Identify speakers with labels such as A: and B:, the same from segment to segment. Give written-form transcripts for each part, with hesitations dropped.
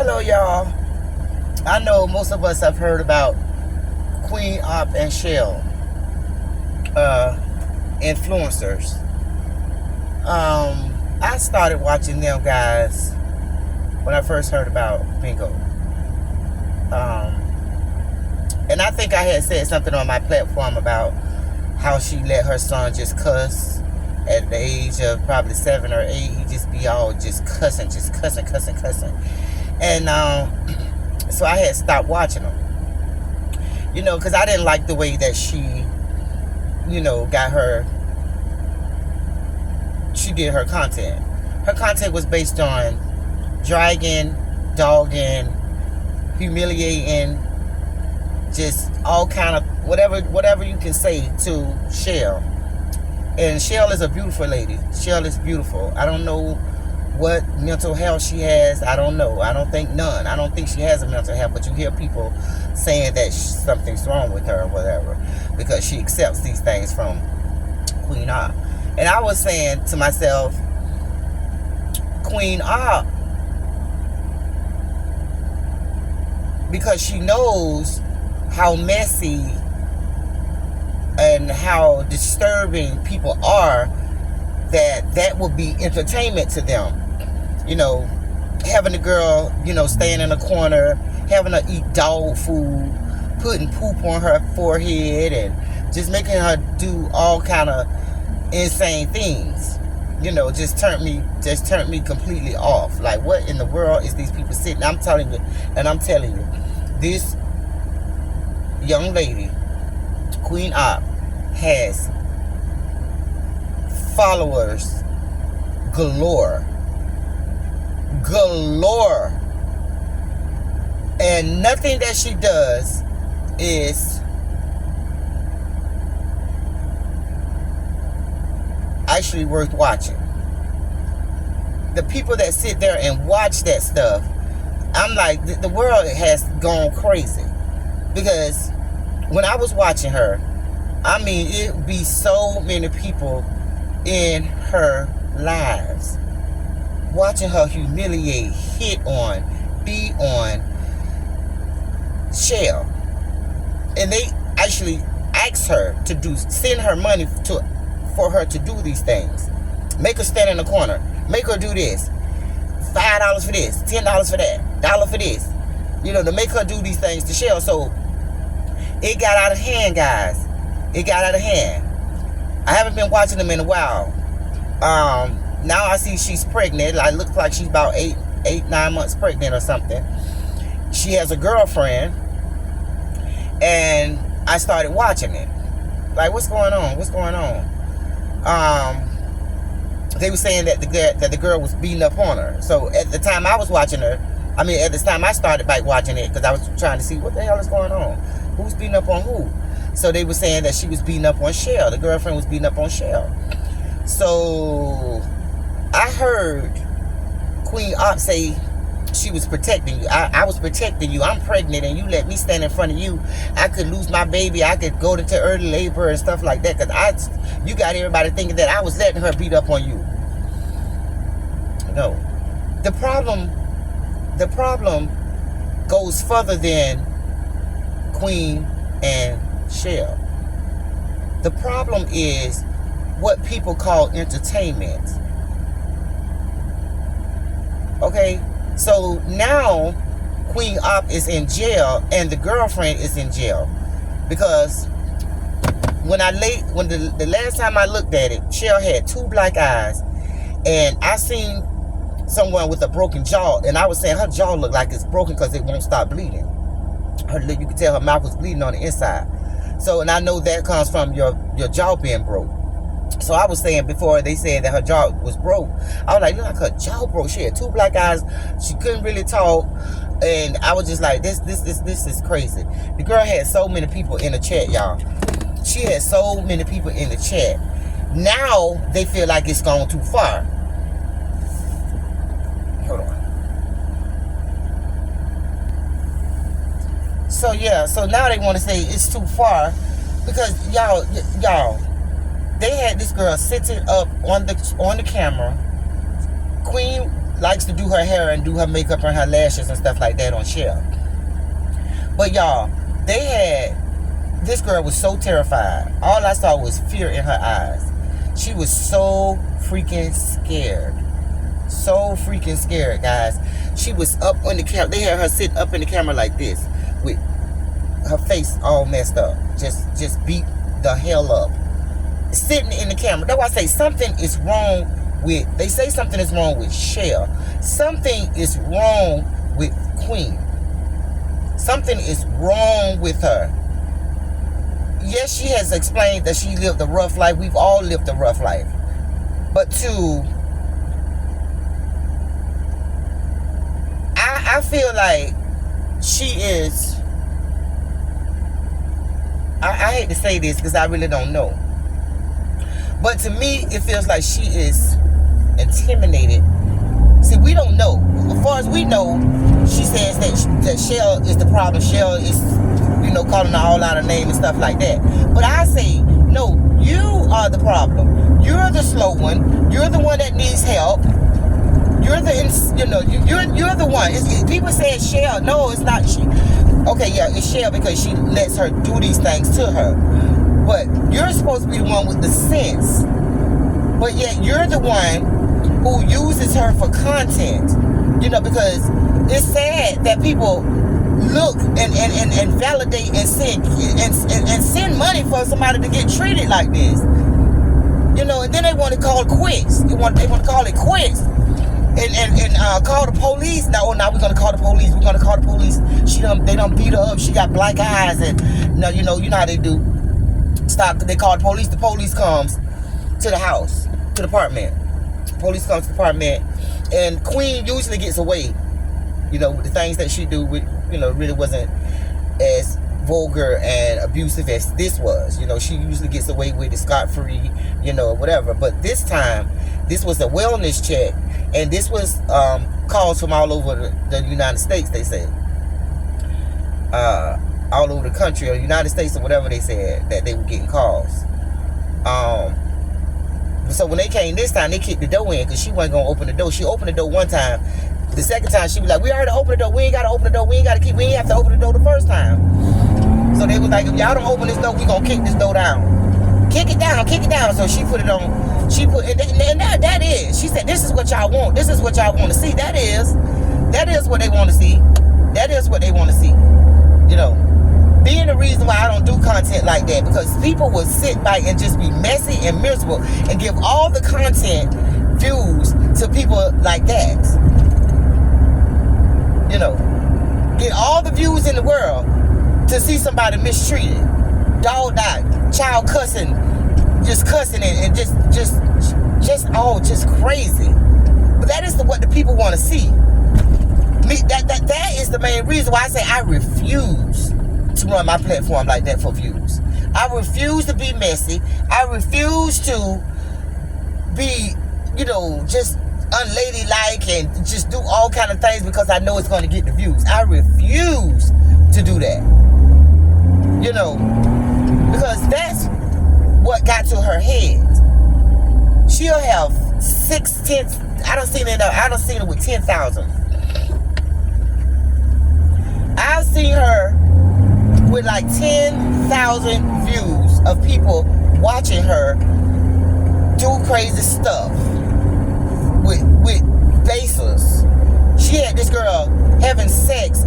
A: Hello, y'all. I know most of us have heard about Queen Op and Chell, influencers. I started watching them guys when I first heard about Bingo. And I think I had said something on my platform about how she let her son just cuss at the age of probably 7 or 8. He just be all just cussing. And so I had stopped watching them. Because I didn't like the way that she, she did her content. Her content was based on dragging, dogging, humiliating, just all kind of whatever you can say to Chell. And Chell is a beautiful lady. Chell is beautiful. I don't know what mental health she has. I don't know. I don't think none. I don't think she has a mental health, but you hear people saying that something's wrong with her or whatever because she accepts these things from Queen Op. And I was saying to myself, Queen Op, because she knows how messy and how disturbing people are, that would be entertainment to them. Having a girl, staying in a corner, having her eat dog food, putting poop on her forehead, and just making her do all kind of insane things. Just turned me completely off. Like, what in the world is these people sitting? I'm telling you, this young lady, Queen Op, has followers galore, and nothing that she does is actually worth watching. The people that sit there and watch that stuff, I'm like, the world has gone crazy. Because when I was watching her, I mean, it would be so many people in her lives watching her humiliate, hit on, beat on Chell. And they actually asked her to send her money for her to do these things. Make her stand in the corner. Make her do this. $5 for this, $10 for that, $1 for this. To make her do these things to Chell. So it got out of hand, guys. It got out of hand. I haven't been watching them in a while. Now I see she's pregnant. It looks like she's about 9 months pregnant or something. She has a girlfriend. And I started watching it. Like, what's going on? They were saying that the girl was beating up on her. So at the time I was watching her, at the time I started back watching it because I was trying to see what the hell is going on. Who's beating up on who? So they were saying that she was beating up on Chell. The girlfriend was beating up on Chell. So I heard Queen Op say she was protecting you. I was protecting you. I'm pregnant and you let me stand in front of you. I could lose my baby. I could go into early labor and stuff like that because you got everybody thinking that I was letting her beat up on you. No. The problem goes further than Queen and Chell. The problem is what people call entertainment. Okay? So now Queen Op is in jail and the girlfriend is in jail. Because when the last time I looked at it, Chell had 2 black eyes. And I seen someone with a broken jaw, and I was saying her jaw looked like it's broken because it won't stop bleeding. You could tell her mouth was bleeding on the inside. So, and I know that comes from your jaw being broke. So I was saying before they said that her jaw was broke, I was like, look like her jaw broke. She had 2 black eyes. She couldn't really talk. And I was just like, this is crazy. The girl had so many people in the chat, y'all. She had so many people in the chat. Now they feel like it's gone too far. Hold on. So yeah, so now they want to say it's too far because y'all, they had this girl sitting up on the camera. Queen likes to do her hair and do her makeup and her lashes and stuff like that on Chell. But y'all, this girl was so terrified. All I saw was fear in her eyes. She was so freaking scared. So freaking scared, guys. She was up on the camera. They had her sitting up in the camera like this, with her face all messed up. Just beat the hell up. Sitting in the camera. That's why I say something is wrong with, they say something is wrong with Chell. Something is wrong with Queen. Something is wrong with her. Yes, she has explained that she lived a rough life. We've all lived a rough life. But I feel like she is, I hate to say this because I really don't know. But to me, it feels like she is intimidated. See, we don't know. As far as we know, she says that Chell is the problem. Chell is, calling her all out of name and stuff like that. But I say, no, you are the problem. You're the slow one. You're the one that needs help. You're the, you're the one. People say Chell. No, it's not she. Okay, yeah, it's Chell because she lets her do these things to her. But you're supposed to be the one with the sense. But yet you're the one who uses her for content. Because it's sad that people look and validate and send money for somebody to get treated like this. And then they want to call it quits. They want to call it quits. And call the police. Now we're gonna call the police. We're gonna call the police. They done beat her up. She got black eyes, and you know how they do. Stop. They call the police. The police comes to the house, to the apartment. Police comes to the apartment, and Queen usually gets away. With the things that she do, really wasn't as vulgar and abusive as this was. She usually gets away with it scot-free, whatever. But this time, this was a wellness check, and this was calls from all over the United States, they said. All over the country, or United States, or whatever they said, that they were getting calls. So when they came this time, they kicked the door in, because she wasn't going to open the door. She opened the door one time. The second time, she was like, we already opened the door. We ain't got to open the door. We ain't have to open the door the first time. So they was like, if y'all don't open this door, we going to kick this door down. Kick it down. So she put it on. And that is. She said, this is what y'all want. This is what y'all want to see. That is what they want to see. That is what they want to see. Being the reason why I don't do content like that, because people will sit back and just be messy and miserable and give all the content views to people like that. Get all the views in the world to see somebody mistreated, dogged out, child cussing, just cussing and just crazy. But that is what the people want to see. That is the main reason why I say I refuse to run my platform like that for views. I refuse to be messy. I refuse to be, just unladylike and just do all kind of things because I know it's going to get the views. I refuse to do that. Because that's what got to her head. She'll have 6-10. I don't seen it with 10,000. I've seen her with like 10,000 views of people watching her do crazy stuff with basers. She had this girl having sex,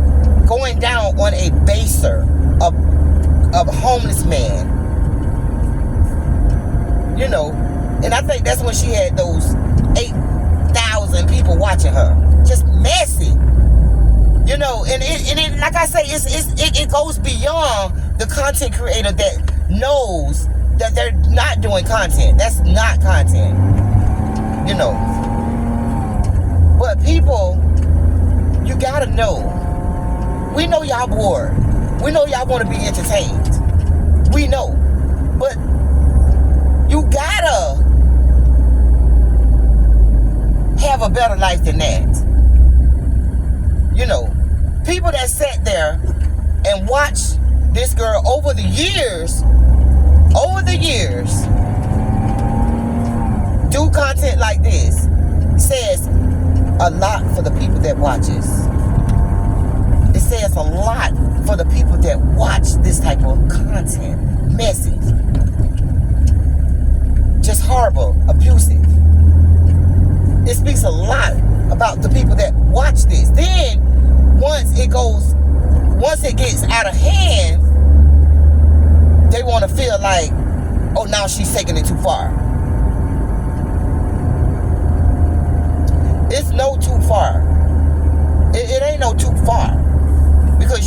A: going down on a baser, a homeless man. And I think that's when she had those 8,000 people watching her. Just messy. And it, like I say, it goes beyond the content creator that knows that they're not doing content. That's not content. But people, you gotta know. We know y'all bored. We know y'all want to be entertained. We know. But you gotta have a better life than that. People that sat there and watched this girl over the years, do content like this, says a lot for the people that watches. It says a lot for the people that watch this type of content, message. Just horrible, abusive. It speaks a lot about the people that watch this. Then, once it gets out of hand, they want to feel like, oh, now she's taking it too far. It's no too far. It ain't no too far. Because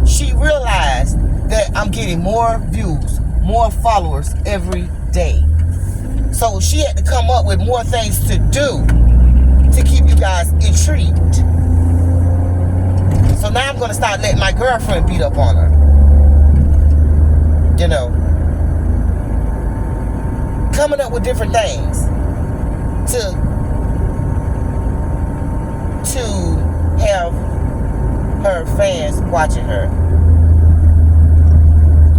A: she realized that I'm getting more views, more followers every day. So she had to come up with more things to do to keep you guys intrigued. So now I'm going to start letting my girlfriend beat up on her. You know. Coming up with different things to have her fans watching her.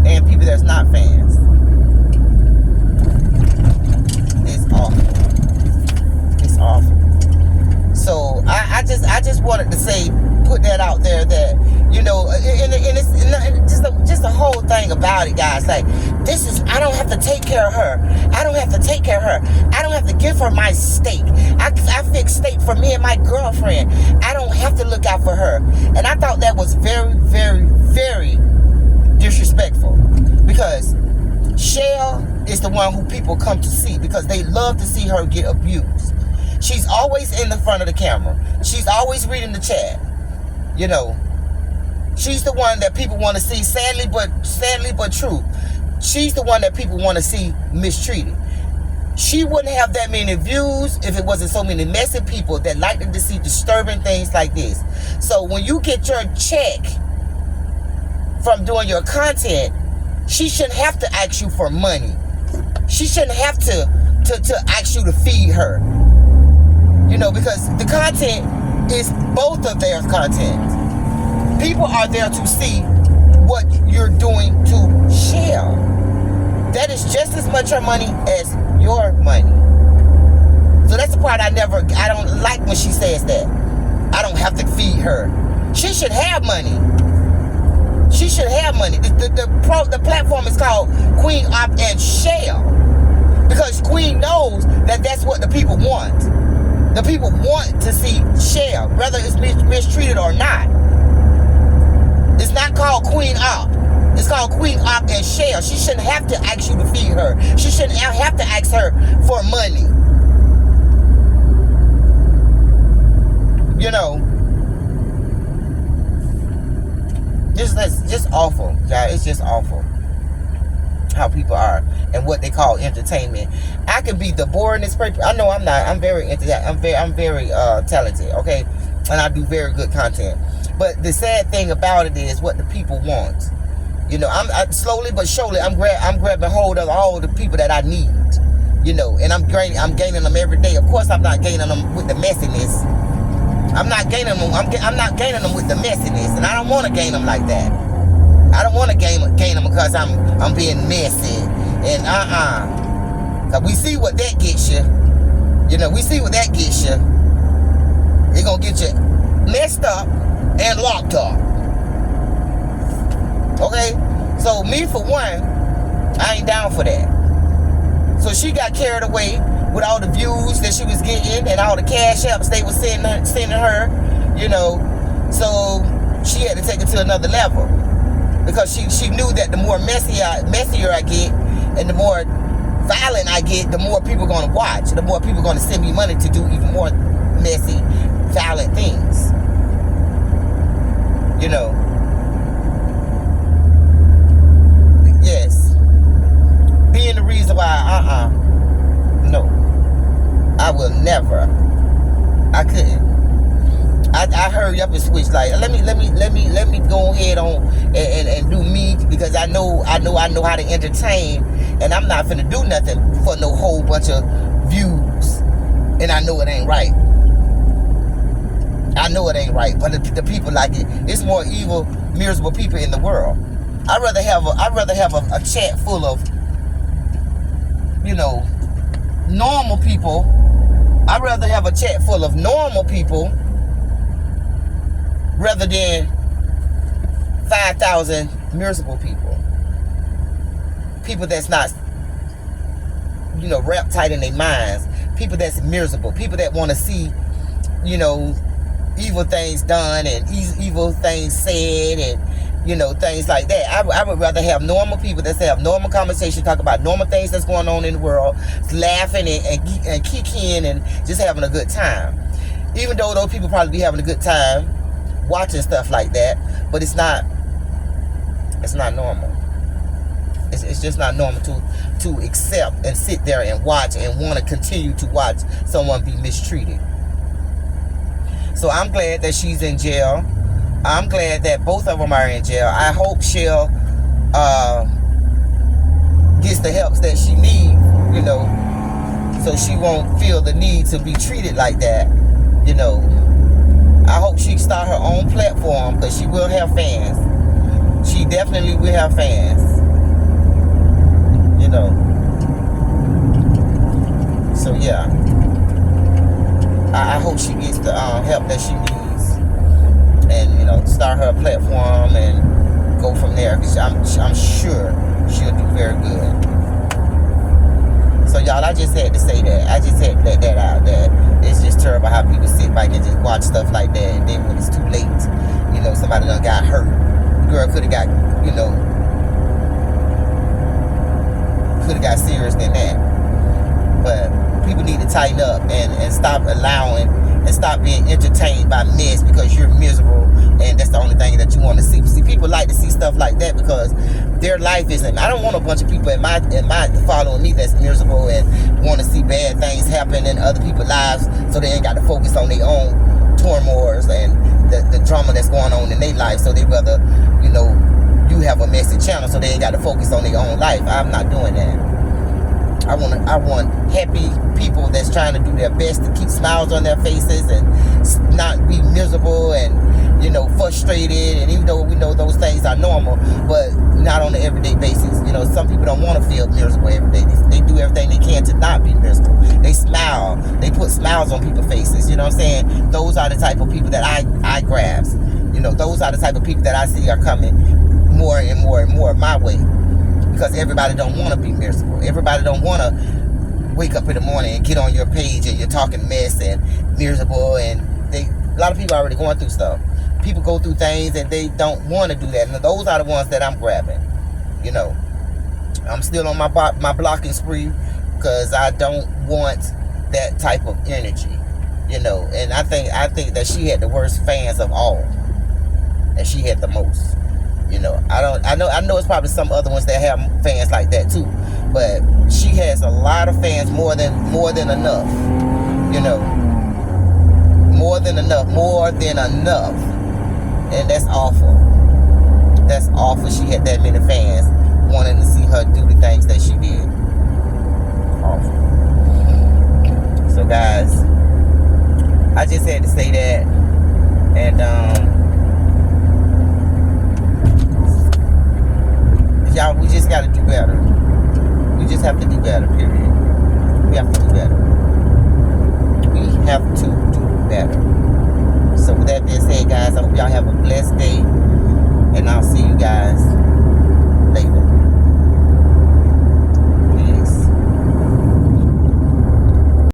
A: And people that's not fans. It's awful. It's awful. So I just wanted to say, put that out there that, you know, and it's just the whole thing about it, guys. Like, I don't have to take care of her. I don't have to take care of her. I don't have to give her my steak. I fix steak for me and my girlfriend. I don't have to look out for her. And I thought that was very, very, very disrespectful. Because Chell is the one who people come to see because they love to see her get abused. She's always in the front of the camera. She's always reading the chat. You know, she's the one that people want to see, sadly but true. She's the one that people want to see mistreated. She wouldn't have that many views if it wasn't so many messy people that like to see disturbing things like this. So when you get your check from doing your content, she shouldn't have to ask you for money. She shouldn't have to ask you to feed her. You know, because the content is both of their content. People are there to see what you're doing to Chell. That is just as much her money as your money. So that's the part I don't like when she says that. I don't have to feed her. She should have money. She should have money. The platform is called Queen Op and Chell. Because Queen knows that that's what the people want. The people want to see Chell, whether it's mistreated or not. It's not called Queen Op. It's called Queen Op and Chell. She shouldn't have to ask you to feed her. She shouldn't have to ask her for money. You know. It's just awful, guys. It's just awful how people are and what they call entertainment. I can be the boringest person. I know I'm not. I'm very talented, okay? And I do very good content. But the sad thing about it is what the people want. You know, I slowly but surely I'm grabbing hold of all the people that I need. You know, and I'm gaining them every day. Of course, I'm not gaining them with the messiness. I'm not gaining them. I'm not gaining them with the messiness, and I don't want to gain them like that. I don't want to gain them because I'm being messy and Cause we see what that gets you. You know, we see what that gets you. It's gonna get you messed up and locked up. Okay? So me for one, I ain't down for that. So she got carried away with all the views that she was getting and all the cash apps they were sending her, you know. So she had to take it to another level. Because she knew that the more messier I get and the more violent I get, the more people are going to watch. The more people are going to send me money to do even more messy, violent things. You know. Yes. Being the reason why, no. I will never. I couldn't. I hurry up and switch. Like, let me go ahead on and do me, because I know how to entertain, and I'm not finna do nothing for no whole bunch of views, and I know it ain't right. I know it ain't right, but the people like it. It's more evil, miserable people in the world. I'd rather have a chat full of, you know, normal people. I'd rather have a chat full of normal people rather than 5,000 miserable people. People that's not, you know, wrapped tight in their minds. People that's miserable. People that want to see, you know, evil things done and evil things said and, you know, things like that. I would rather have normal people that have normal conversation, talk about normal things that's going on in the world, laughing and kicking and just having a good time. Even though those people probably be having a good time watching stuff like that, but it's not normal. It's just not normal to accept and sit there and watch and want to continue to watch someone be mistreated. So I'm glad that she's in jail. I'm glad that both of them are in jail. I hope Chell gets the help that she needs, you know, so she won't feel the need to be treated like that, you know. I hope she start her own platform because she will have fans. She definitely will have fans. You know. So yeah, I hope she gets the help that she needs, and you know, start her platform and go from there. Cause I'm sure she'll do very good. So y'all, I just had to say that. I just had to let that out. That it's just terrible how people sit back and just watch stuff like that, and then when it's too late, you know, somebody done got hurt. The girl could have got, you know. Could have got serious than that. But people need to tighten up and stop allowing and stop being entertained by mess because you're miserable and that's the only thing that you want to see. See, people like to see stuff like that because their life isn't. I don't want a bunch of people in my following me that's miserable and want to see bad things happen in other people's lives so they ain't got to focus on their own turmoils and the drama that's going on in their life. So they rather, you know, you have a messy channel so they ain't got to focus on their own life. I'm not doing that. I want happy people that's trying to do their best to keep smiles on their faces and not be miserable and, you know, frustrated. And even though we know those things are normal, but not on an everyday basis. You know, some people don't want to feel miserable every day. They do everything they can to not be miserable. They smile. They put smiles on people's faces. You know what I'm saying? Those are the type of people that I grasp. You know, those are the type of people that I see are coming more and more and more my way, because everybody don't want to be miserable. Everybody don't want to wake up in the morning and get on your page and you're talking mess and miserable, and a lot of people are already going through stuff. People go through things and they don't want to do that, and those are the ones that I'm grabbing. You know, I'm still on my blocking spree because I don't want that type of energy. You know, and I think that she had the worst fans of all, and she had the most. You know, I know it's probably some other ones that have fans like that too, but she has a lot of fans, more than enough. You know, more than enough, and that's awful. That's awful. She had that many fans wanting to see her do the things that she did. Awful. So guys, I just had to say that, and y'all, we just got to do better. We just have to do better, period. We have to do better. We have to do better. So with that being said, guys, I hope y'all have a blessed day, and I'll see you guys